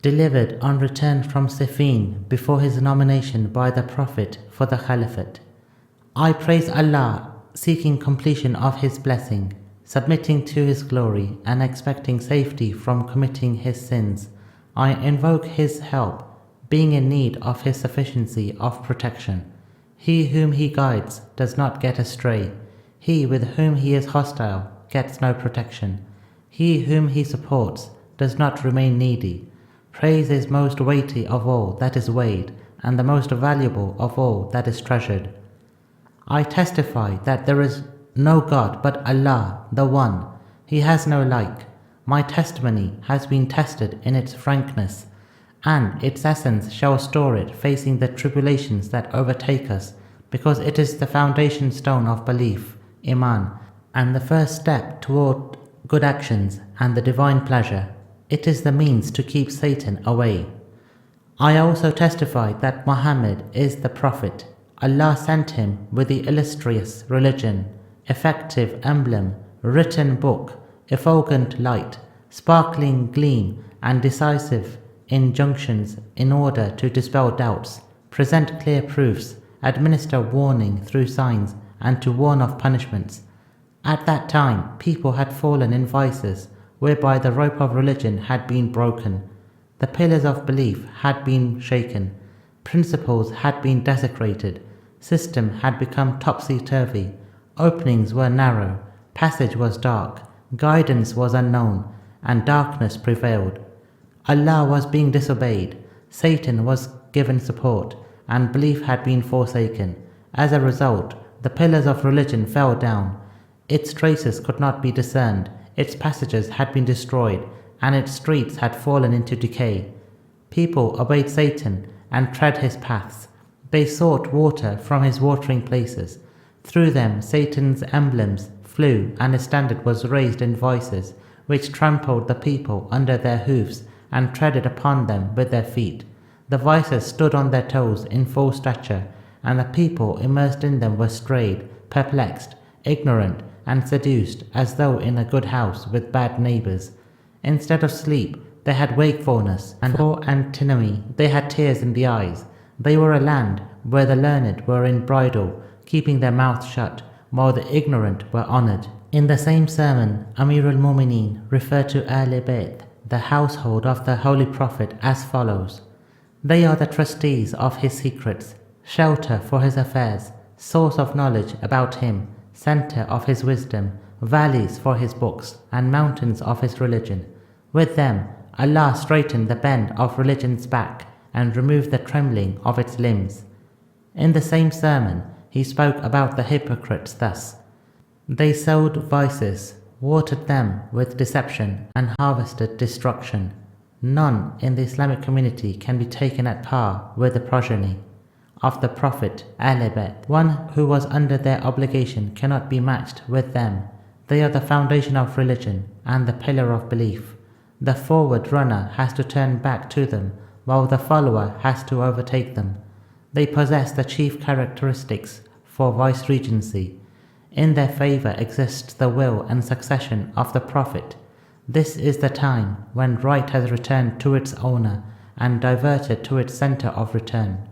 delivered on return from Siffin before his nomination by the Prophet for the Caliphate. I praise Allah, seeking completion of His blessing, submitting to His glory and expecting safety from committing His sins. I invoke His help, being in need of His sufficiency of protection. He whom He guides does not get astray. He with whom He is hostile gets no protection. He whom He supports does not remain needy. Praise is most weighty of all that is weighed, and the most valuable of all that is treasured. I testify that there is no God but Allah, the One. He has no like. My testimony has been tested in its frankness, and its essence shall store it facing the tribulations that overtake us, because it is the foundation stone of belief, Imam, and the first step toward good actions and the divine pleasure. It is the means to keep Satan away. I also testify that Muhammad is the Prophet. Allah sent him with the illustrious religion, effective emblem, written book, effulgent light, sparkling gleam, and decisive injunctions in order to dispel doubts, present clear proofs, administer warning through signs, and to warn of punishments. At that time, people had fallen in vices, whereby the rope of religion had been broken. The pillars of belief had been shaken. Principles had been desecrated. System had become topsy-turvy. Openings were narrow. Passage was dark. Guidance was unknown, and darkness prevailed. Allah was being disobeyed. Satan was given support, and belief had been forsaken. As a result, the pillars of religion fell down. Its traces could not be discerned. Its passages had been destroyed, and its streets had fallen into decay. People obeyed Satan and tread his paths. They sought water from his watering places. Through them Satan's emblems flew, and his standard was raised in voices, which trampled the people under their hoofs and treaded upon them with their feet. The vices stood on their toes in full stature, and the people immersed in them were strayed, perplexed, ignorant, and seduced, as though in a good house with bad neighbors. Instead of sleep, they had wakefulness, and for antinomy, they had tears in the eyes. They were a land where the learned were in bridle, keeping their mouths shut, while the ignorant were honored. In the same sermon, Amir al-Mu'mineen referred to Caliphate, the household of the Holy Prophet, as follows: They are the trustees of his secrets, shelter for his affairs, source of knowledge about him, center of his wisdom, valleys for his books, and mountains of his religion. With them, Allah straightened the bend of religion's back and removed the trembling of its limbs. In the same sermon, he spoke about the hypocrites thus: They sowed vices, watered them with deception, and harvested destruction. None in the Islamic community can be taken at par with the progeny of the Prophet, Caliphate. One who was under their obligation cannot be matched with them. They are the foundation of religion and the pillar of belief. The forward runner has to turn back to them, while the follower has to overtake them. They possess the chief characteristics for viceregency. In their favor exists the will and succession of the Prophet. This is the time when right has returned to its owner and diverted to its center of return.